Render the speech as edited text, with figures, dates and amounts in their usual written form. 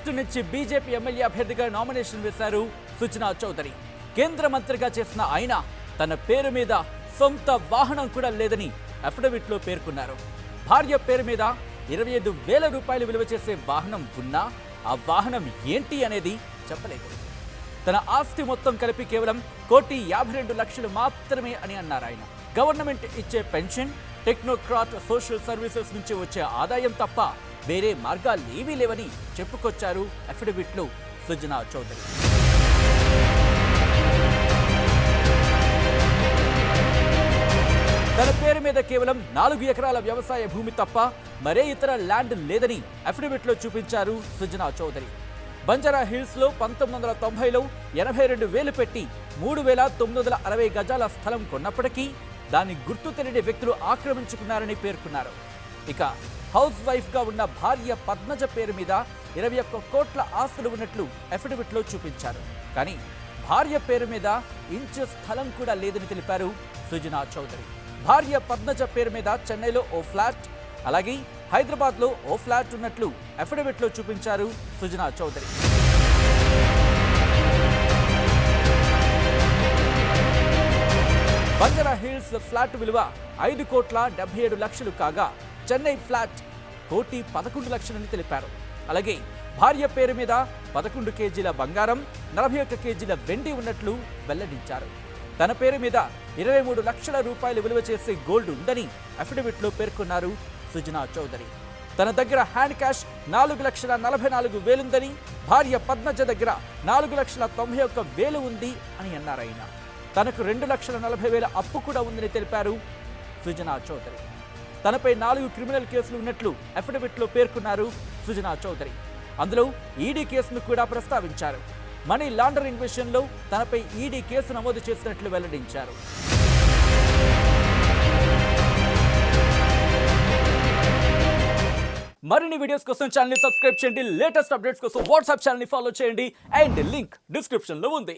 West నుంచి BJP MLA అభ్యర్థిగా nomination వేశారు సుజనా చౌదరి. కేంద్ర మంత్రిగా చేసిన ఆయన తన పేరు మీద సొంత వాహనం కూడా లేదని అఫిడవిట్లో పేర్కొన్నారు. భార్య పేరు మీద 25,000 రూపాయలు విలువ చేసే వాహనం ఉన్నా ఆ వాహనం ఏంటి అనేది చెప్పలేదు. తన ఆస్తి మొత్తం కలిపి కేవలం 1,52,00,000 మాత్రమే అని అన్నారు ఆయన. గవర్నమెంట్ ఇచ్చే పెన్షన్, టెక్నోక్రాట్ సోషల్ సర్వీసెస్ నుంచి వచ్చే ఆదాయం తప్ప వేరే మార్గాలేవీ లేవని చెప్పుకొచ్చారు అఫిడవిట్లో సుజనా చౌదరి. తన పేరు మీద కేవలం 4 ఎకరాల వ్యవసాయ భూమి తప్ప మరే ఇతర ల్యాండ్ లేదని అఫిడవిట్లో చూపించారు సుజనా చౌదరి. బంజారా హిల్స్ లో 1990లో 82,000 పెట్టి 3,960 గజాల స్థలం కొన్నప్పటికీ దాన్ని గుర్తు తెలియని వ్యక్తులు ఆక్రమించుకున్నారని పేర్కొన్నారు. ఇక హౌస్ వైఫ్ గా ఉన్న భార్య పద్మజ పేరు మీద 21 కోట్ల ఆస్తులు ఉన్నట్లు అఫిడవిట్లో చూపించారు. కానీ భార్య పేరు మీద ఇంచు స్థలం కూడా లేదని తెలిపారు సుజనా చౌదరి. భార్య పద్మజ పేరు మీద చెన్నైలో ఓ ఫ్లాట్, అలాగే హైదరాబాద్లో ఓ ఫ్లాట్ ఉన్నట్లు అఫిడవిట్లో చూపించారు సుజనా చౌదరి. బంజారా హిల్స్ ఫ్లాట్ విలువ 5,77,00,000 కాగా చెన్నై ఫ్లాట్ 1,11,00,000 అని తెలిపారు. అలాగే భార్య పేరు మీద 11 కేజీల బంగారం, 41 కేజీల వెండి ఉన్నట్లు వెల్లడించారు. తన పేరు మీద 23 లక్షల రూపాయలు విలువ చేసే గోల్డ్ ఉందని అఫిడవిట్లో పేర్కొన్నారు సుజనా చౌదరి. తన దగ్గర హ్యాండ్ క్యాష్ 4,44,000 ఉందని, భార్య పద్మజ దగ్గర 4,91,000 ఉంది అని అన్నారు ఆయన. తనకు 2,40,000 అప్పు కూడా ఉందని తెలిపారు సుజనా చౌదరి. తనపై 4 క్రిమినల్ కేసులు ఉన్నట్లు అఫిడవిట్లో పేర్కొన్నారు సుజనా చౌదరి. అందులో ఈడీ కేసును కూడా ప్రస్తావించారు. మనీ లాండరింగ్ విషయంలో తనపై ఈడీ కేసు నమోదు చేసినట్లు వెల్లడించారు. మరిన్ని వీడియోస్ కోసం ఛానల్ ని సబ్స్క్రైబ్ చేయండి. లేటెస్ట్ అప్డేట్స్ కోసం వాట్సాప్ ఛానల్ ని ఫాలో చేయండి. అండ్ లింక్ డిస్క్రిప్షన్ లో ఉంది.